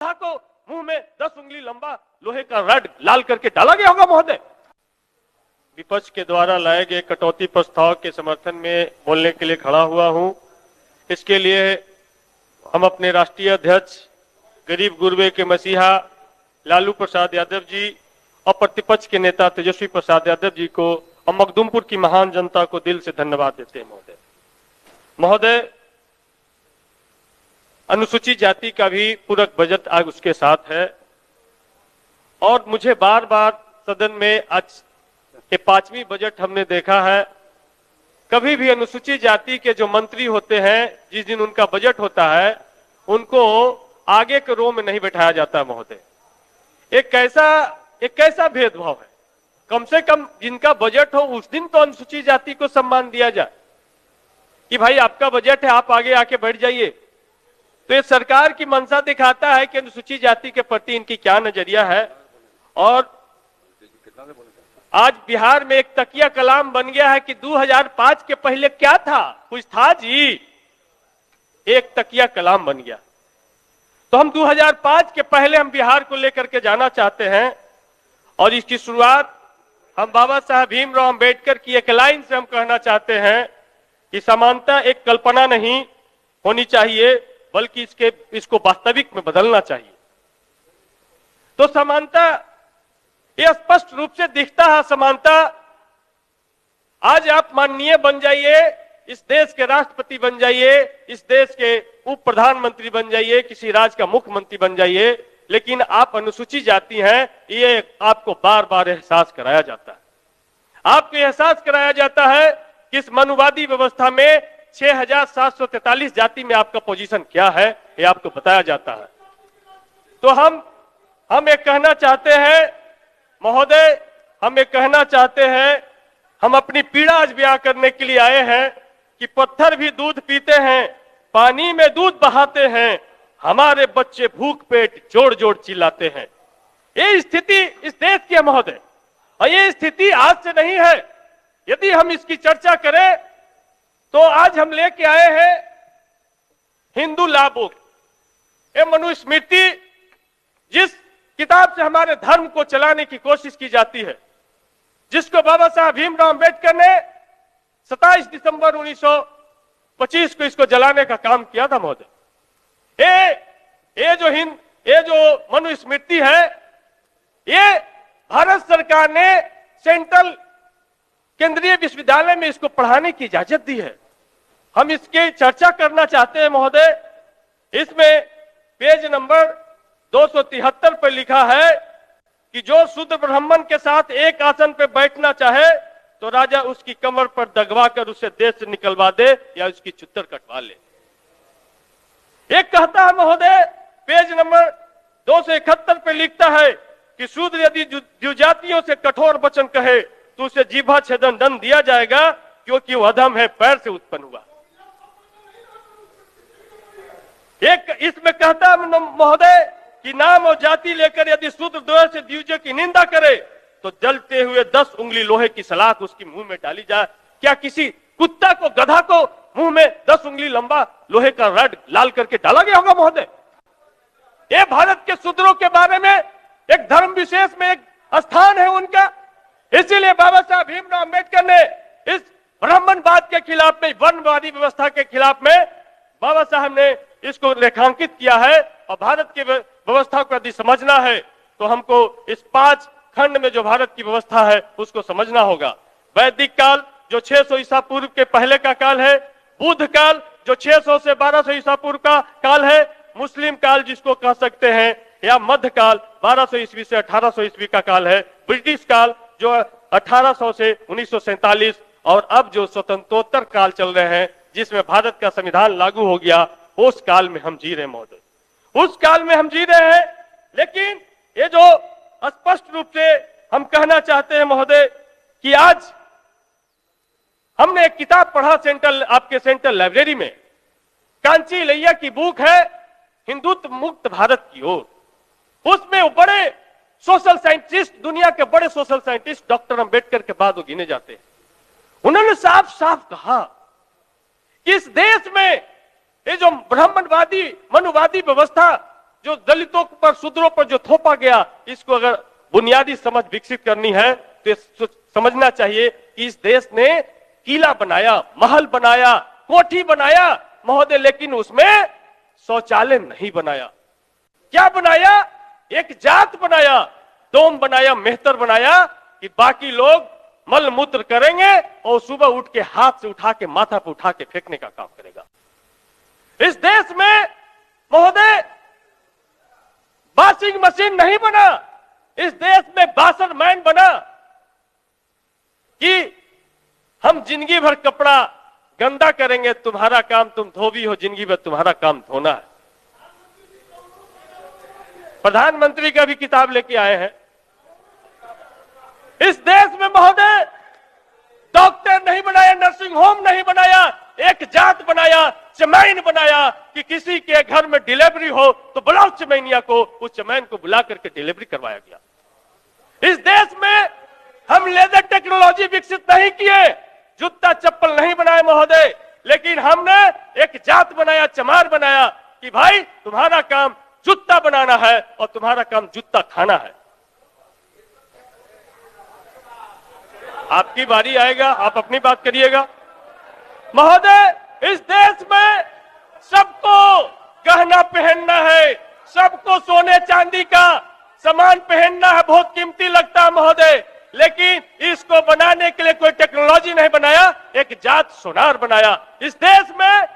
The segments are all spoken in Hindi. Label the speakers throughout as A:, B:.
A: गधा को मुंह में 10 उंगली लंबा लोहे का रड लाल करके डाला गया होगा महोदय। विपक्ष के द्वारा लाए गए कटौती प्रस्ताव के समर्थन में बोलने के लिए खड़ा हुआ हूं। इसके लिए हम अपने राष्ट्रीय अध्यक्ष गरीब गुरबे के मसीहा लालू प्रसाद यादव जी और प्रतिपक्ष के नेता तेजस्वी प्रसाद यादव जी को और मखदूमपुर की महान जनता को दिल से धन्यवाद देते हैं महोदय। अनुसूचित जाति का भी पूरक बजट आज उसके साथ है और मुझे बार बार सदन में आज के 5वीं बजट हमने देखा है, कभी भी अनुसूचित जाति के जो मंत्री होते हैं जिस दिन उनका बजट होता है उनको आगे के रो में नहीं बैठाया जाता महोदय। एक कैसा भेदभाव है। कम से कम जिनका बजट हो उस दिन तो अनुसूचित जाति को सम्मान दिया जाए कि भाई आपका बजट है, आप आगे आके बैठ जाइए। तो ये सरकार की मंशा दिखाता है कि अनुसूचित जाति के प्रति इनकी क्या नजरिया है। और आज बिहार में एक तकिया कलाम बन गया है कि 2005 के पहले क्या था, कुछ था जी, एक तकिया कलाम बन गया। तो हम 2005 के पहले हम बिहार को लेकर के जाना चाहते हैं और इसकी शुरुआत हम बाबा साहब भीमराव अंबेडकर की एक लाइन से हम कहना चाहते हैं कि समानता एक कल्पना नहीं होनी चाहिए बल्कि इसको वास्तविक में बदलना चाहिए। तो समानता यह स्पष्ट रूप से दिखता है। समानता आज आप माननीय बन जाइए, इस देश के राष्ट्रपति बन जाइए, इस देश के उप प्रधानमंत्री बन जाइए, किसी राज्य का मुख्यमंत्री बन जाइए, लेकिन आप अनुसूचित जाति हैं, ये आपको बार बार एहसास कराया जाता है। आपको एहसास कराया जाता है कि इस मनुवादी व्यवस्था में 6743 जाति में आपका पोजीशन क्या है, ये आपको बताया जाता है। तो हम ये कहना चाहते हैं महोदय, हम ये कहना चाहते हैं, हम अपनी पीड़ा आज बयां करने के लिए आए हैं कि पत्थर भी दूध पीते हैं, पानी में दूध बहाते हैं, हमारे बच्चे भूख पेट जोड़ जोड़ चिल्लाते हैं। ये स्थिति इस देश की है महोदय, और ये स्थिति आज से नहीं है। यदि हम इसकी चर्चा करें तो आज हम लेके आए हैं हिंदू लॉ बुक, ये मनुस्मृति, जिस किताब से हमारे धर्म को चलाने की कोशिश की जाती है, जिसको बाबा साहब भीमराव अंबेडकर ने 27 दिसंबर 1925 को इसको जलाने का काम किया था महोदय। ये जो मनुस्मृति है, ये भारत सरकार ने सेंट्रल केंद्रीय विश्वविद्यालय में इसको पढ़ाने की इजाजत दी है। हम इसकी चर्चा करना चाहते हैं महोदय। इसमें पेज नंबर 273 पर लिखा है कि जो शूद्र ब्राह्मण के साथ एक आसन पर बैठना चाहे तो राजा उसकी कमर पर दगवा कर उसे देश से निकलवा दे या उसकी चुत्तर कटवा ले। एक कहता है महोदय, पेज नंबर 271 पे लिखता है कि शूद्र यदि द्विजातियों से कठोर वचन कहे तो उसे जीभा छेदन दंड दिया जाएगा क्योंकि वह अधम है, पैर से उत्पन्न हुआ। एक इसमें कहता है महोदय कि नाम और जाति लेकर यदि शूद्र द्वय से द्विज की निंदा करे तो जलते हुए 10 उंगली लोहे की सलाख उसकी मुंह में डाली जाए। क्या किसी कुत्ता को, गधा को मुंह में 10 उंगली लंबा लोहे का रड लाल करके डाला गया होगा महोदय? ये भारत के शूद्रों के बारे में एक धर्म विशेष में एक स्थान है उनका। इसीलिए बाबा साहब भीमराव अंबेडकर ने इस ब्राह्मणवाद के खिलाफ में, वर्णवादी व्यवस्था के खिलाफ में बाबा साहब ने इसको रेखांकित किया है। और भारत की व्यवस्था को यदि समझना है तो हमको इस 5 खंड में जो भारत की व्यवस्था है उसको समझना होगा। वैदिक काल जो 600 ईसा पूर्व के पहले का काल है, बुद्ध काल जो 600 से 1200 ईसा पूर्व का काल है, मुस्लिम काल जिसको कह सकते हैं, या मध्यकाल 1200 ईस्वी से 1800 ईस्वी का काल है, ब्रिटिश काल जो 1800 से 1947, और अब जो स्वतंत्रोत्तर काल चल रहे हैं जिसमें भारत का संविधान लागू हो गया, उस काल में हम जी रहे हैं महोदय, उस काल में हम जी रहे हैं। लेकिन ये जो स्पष्ट रूप से हम कहना चाहते हैं महोदय कि आज हमने एक किताब पढ़ा आपके सेंट्रल लाइब्रेरी में, कांची लैया की बुक है हिंदुत्व मुक्त भारत की ओर। उसमें वो बड़े सोशल साइंटिस्ट, दुनिया के बड़े सोशल साइंटिस्ट डॉक्टर अंबेडकर के बाद वो गिने जाते हैं। उन्होंने साफ साफ कहा कि इस देश में ये जो ब्राह्मणवादी मनुवादी व्यवस्था जो दलितों पर, शूद्रों पर जो थोपा गया, इसको अगर बुनियादी समझ विकसित करनी है तो समझना चाहिए कि इस देश ने किला बनाया, महल बनाया, कोठी बनाया महोदय, लेकिन उसमें शौचालय नहीं बनाया। क्या बनाया? एक जात बनाया, डोम बनाया, मेहतर बनाया कि बाकी लोग मल मूत्र करेंगे और सुबह उठ के हाथ से उठा के माथा पर उठा के फेंकने का काम करेगा। इस देश में महोदय वॉशिंग मशीन नहीं बना, इस देश में बासन मैन बना कि हम जिंदगी भर कपड़ा गंदा करेंगे, तुम्हारा काम तुम धोबी हो, जिंदगी भर तुम्हारा काम धोना है। प्रधानमंत्री का भी किताब लेके आए हैं। इस देश में महोदय डॉक्टर नहीं बनाया, नर्सिंग होम नहीं बनाया, एक जात बनाया, चमैन बनाया कि किसी के घर में डिलीवरी हो तो बुलाओ चमैनिया को, उस चमैन को बुला करके डिलीवरी करवाया गया। इस देश में हम लेजर टेक्नोलॉजी विकसित नहीं किए, जूता चप्पल नहीं बनाए महोदय, लेकिन हमने एक जात बनाया, चमार बनाया कि भाई तुम्हारा काम जूता बनाना है और तुम्हारा काम जूता खाना है। आपकी बारी आएगा, आप अपनी बात करिएगा। महोदय इस देश में सबको गहना पहनना है, सबको सोने चांदी का सामान पहनना है, बहुत कीमती लगता है महोदय, लेकिन इसको बनाने के लिए कोई टेक्नोलॉजी नहीं बनाया, एक जात सोनार बनाया। इस देश में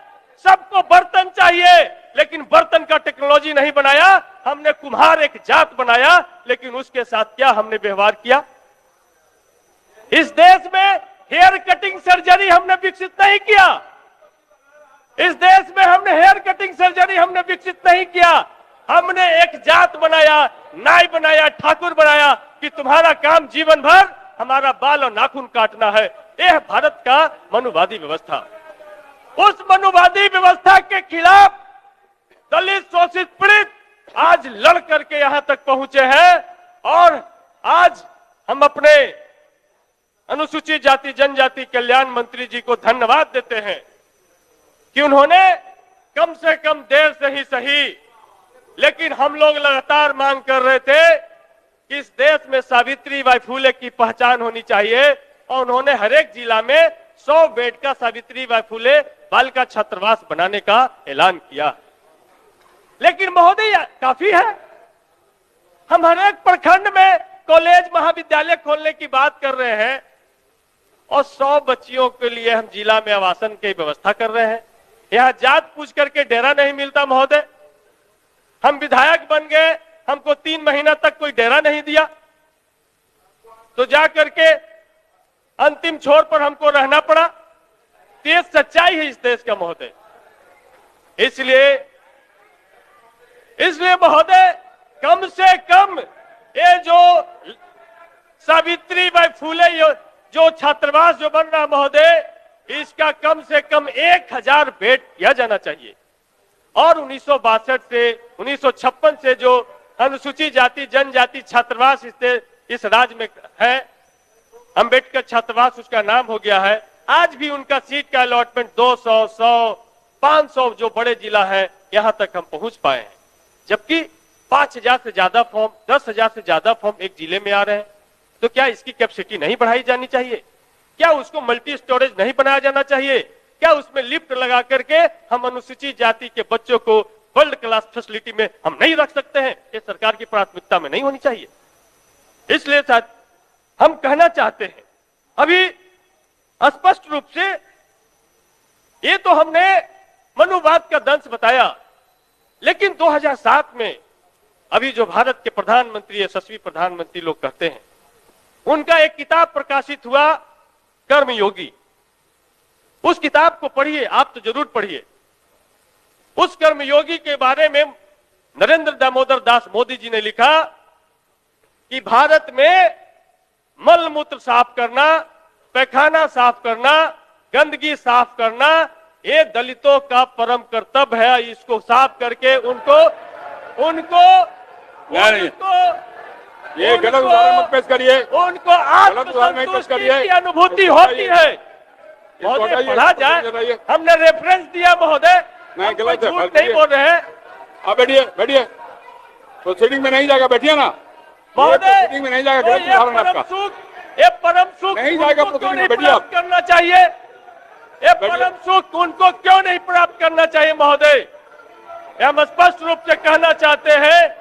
A: सबको बर्तन चाहिए, लेकिन बर्तन का टेक्नोलॉजी नहीं बनाया, हमने कुम्हार एक जात बनाया, लेकिन उसके साथ क्या हमने व्यवहार किया। इस देश में हेयर कटिंग सर्जरी हमने विकसित नहीं किया, इस देश में हमने हेयर कटिंग सर्जरी हमने विकसित नहीं किया, हमने एक जात बनाया, नाई बनाया, ठाकुर बनाया कि तुम्हारा काम जीवन भर हमारा बाल और नाखून काटना है। यह भारत का मनुवादी व्यवस्था। उस मनुवादी व्यवस्था के खिलाफ दलित, शोषित, पीड़ित आज लड़ करके यहां तक पहुंचे हैं और आज हम अपने अनुसूचित जाति जनजाति कल्याण मंत्री जी को धन्यवाद देते हैं कि उन्होंने कम से कम देर से ही सही, लेकिन हम लोग लगातार मांग कर रहे थे कि इस देश में सावित्रीबाई फुले की पहचान होनी चाहिए और उन्होंने हर एक जिला में 100 बेड का सावित्रीबाई फुले बालिका छात्रावास बनाने का ऐलान किया। लेकिन महोदय काफी है, हम हर एक प्रखंड में कॉलेज महाविद्यालय खोलने की बात कर रहे हैं और 100 बच्चियों के लिए हम जिला में आवासन की व्यवस्था कर रहे हैं। यहाँ जात पूछ करके डेरा नहीं मिलता महोदय। हम विधायक बन गए, हमको 3 महीना तक कोई डेरा नहीं दिया, तो जा करके अंतिम छोर पर हमको रहना पड़ा। ये सच्चाई है इस देश का महोदय। इसलिए महोदय कम से कम ये जो सावित्रीबाई फुले जो छात्रावास जो बन रहा महोदय, इसका कम से कम 1000 बेड किया जाना चाहिए। और 1962 से 1956 से जो अनुसूचित जाति जनजाति छात्रावास इस राज्य में है, अंबेडकर छात्रावास उसका नाम हो गया है, आज भी उनका सीट का अलॉटमेंट 200, 100, 500 जो बड़े जिला है यहां तक हम पहुंच पाए हैं, जबकि 5000 से ज्यादा फॉर्म, 10,000 से ज्यादा फॉर्म एक जिले में आ रहे हैं। तो क्या इसकी कैपेसिटी नहीं बढ़ाई जानी चाहिए? क्या उसको मल्टी स्टोरेज नहीं बनाया जाना चाहिए? क्या उसमें लिफ्ट लगा करके हम अनुसूचित जाति के बच्चों को वर्ल्ड क्लास फैसिलिटी में हम नहीं रख सकते हैं? ये सरकार की प्राथमिकता में नहीं होनी चाहिए। इसलिए हम कहना चाहते हैं, अभी स्पष्ट रूप से ये तो हमने मनुवाद का दंश बताया, लेकिन 2007 में अभी जो भारत के प्रधानमंत्री, यशस्वी प्रधानमंत्री लोग कहते हैं, उनका एक किताब प्रकाशित हुआ कर्मयोगी। उस किताब को पढ़िए, आप तो जरूर पढ़िए। उस कर्मयोगी के बारे में नरेंद्र दामोदर दास मोदी जी ने लिखा कि भारत में मल मूत्र साफ करना, पैखाना साफ करना, गंदगी साफ करना, ये दलितों का परम कर्तव्य है। इसको साफ करके उनको
B: ये गलत उदाहरण मत पेश करिए,
A: उनको आत्मसंतुष्टि की अनुभूति होती है। महोदय पढ़ा जाए, हमने रेफरेंस दिया महोदय,
B: नहीं गलत है,
A: झूठ नहीं बोल रहे हैं।
B: आप बैठिए बैठिए। प्रोसीडिंग में नहीं जाएगा, बैठिए ना।
A: महोदय,
B: प्रोसीडिंग में नहीं जाएगा,
A: तो
B: गलत
A: ये
B: उदाहरण है
A: परम
B: आपका।
A: सुख, ये परम सुख
B: नहीं जाएगा
A: उनको क्यों
B: प्रोसीडिंग
A: नहीं
B: में, बैठिए
A: प्राप्त
B: आप।
A: करना चाहिए? ये परम सुख उनको क्यों नहीं प्राप्त करना चाहिए महोदय? हम स्पष्ट रूप से कहना चाहते हैं